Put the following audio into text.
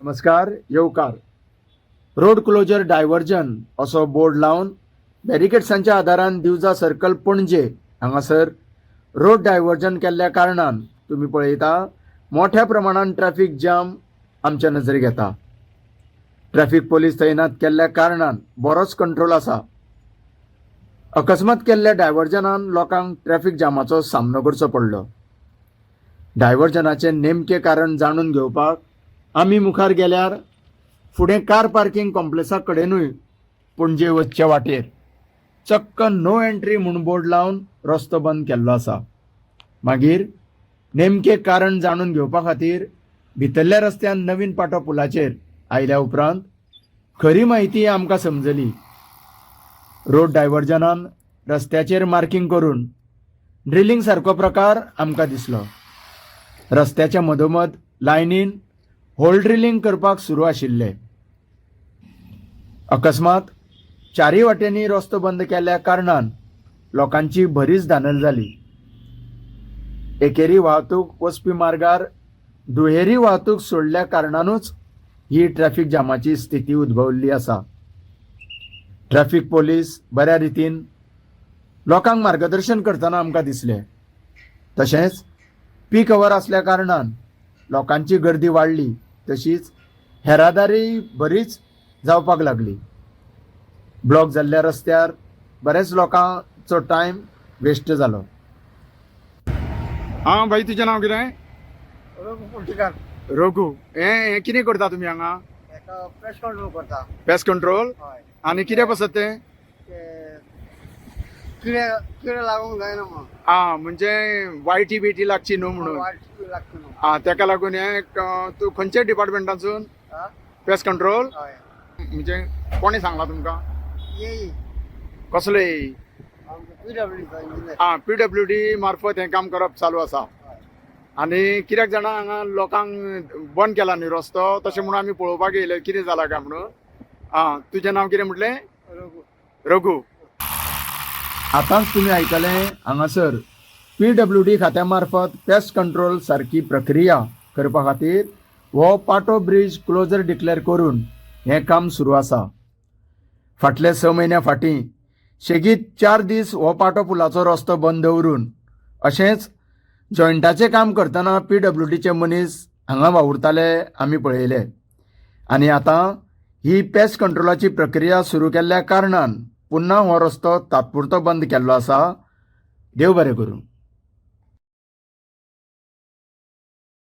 नमस्कार. येवकार. Road closure divergence असो बोर्ड लावन बॅरिकेड्सांच्या आदारान दिवजा सर्कल पणजे हांगासर रोड डायव्हर्जन केल्ल्या कारणान तुम्ही पळयता मोठ्या प्रमाणात ट्रॅफिक जाम आमच्या नजरेक येता. ट्रॅफिक पोलीस तैनात केल्ल्या कारणान बरोच कंट्रोल आसा. अकस्मात केल्ल्या डायव्हर्जनान लोकांक ट्रॅफिक जामाचो सामनो करचो पडलो. डायव्हर्जनाचे नेमके कारण जाणून घेवपाक आमी मुखार गेल्यार फुडें कार पार्किंग कॉम्प्लेक्सा कडेनूय पणजे वचचे वाटेर चक्क नो एंट्री म्हूण बोर्ड लावन रस्तो बंद केल्लो आसा. मागीर नेमके कारण जाणून घेवपा खातीर भितरल्या रस्त्यान नवीन पाटो पुलाचेर आयल्या उपरांत खरी म्हायती आमकां समजली. रोड डायव्हर्जनान रस्त्याचेर मार्किंग करून ड्रिलिंग सारको प्रकार आमकां दिसलो. रस्त्याच्या मदोमद लायनीन होल ड्रिलिंग करपाक सुरू आशिल्ले. अकस्मात चारय वाटेनी रस्तो बंद केल्ल्या कारणान लोकांची भरीच धानल जाली. एकेरी वाहतूक वचपी मार्गार दुहेरी वाहतूक सोडल्या कारणानूच ही ट्रॅफिक जामाची स्थिती उद्भवल्ली आसा. ट्रॅफिक पोलीस बऱ्या रितीन लोकांक मार्गदर्शन करतना आमकां दिसले. तशेंच पीक अवर असल्या कारणान लोकांची गर्दी वाडली. तशीच येरादारी बरीच जावपाक लागली. ब्लॉक जाल्ल्या रस्त्यार बरेच लोकांचो टायम वेस्ट जालो. हां भाई, तुजें नांव कितें? रघु कुर्तीकार. रघु. हें कितें करता तुमी हांगा? प्रेस कंट्रोल करता. Pest control. हय. आनी कितें बसत तें? किडे किडे लागूंक जायना म्हणून. म्हणजे वायटी बिटी लागची न्हू म्हणून. वायट लागता न्हू. तेका लागून हें तूं खंयच्या डिपार्टमेंटासून? हा? Pest control. हय. म्हणजे कोणी सांगला तुमकां? येई कसले? आमचो PWD इंजिनियर. PWD मार्फत हें काम करप चालू आसा. आनी कित्याक जाणा हांगा लोकांक बंद केला न्ही रस्तो, तशें म्हणून आमी पळोवपाक येयले कितें जालां काय म्हणून. तुजें नांव कितें म्हटलें? रघु. रघु. आतांच तुम्ही आयकलें हांगासर PWD खात्या मार्फत पेस्ट कंट्रोल सारकी प्रक्रिया करपा खातीर हो पाटो ब्रिज क्लोजर डिक्लेअर करून हें काम सुरू आसा. फाटले 6 म्हयन्या फाटीं शेगीत 4 दीस हो पाटो पुलाचो रस्तो बंद दवरून अशेंच जॉयंटाचें काम करतना PWDचे मनीस हांगा वावुरताले आमी पळयले. आनी आतां ही पेस्ट कंट्रोलाची प्रक्रिया सुरू केल्ल्या कारणान पुन्हा हो रस्तो तात्पुरतो बंद केल्लो आसा. देव बरें करूं.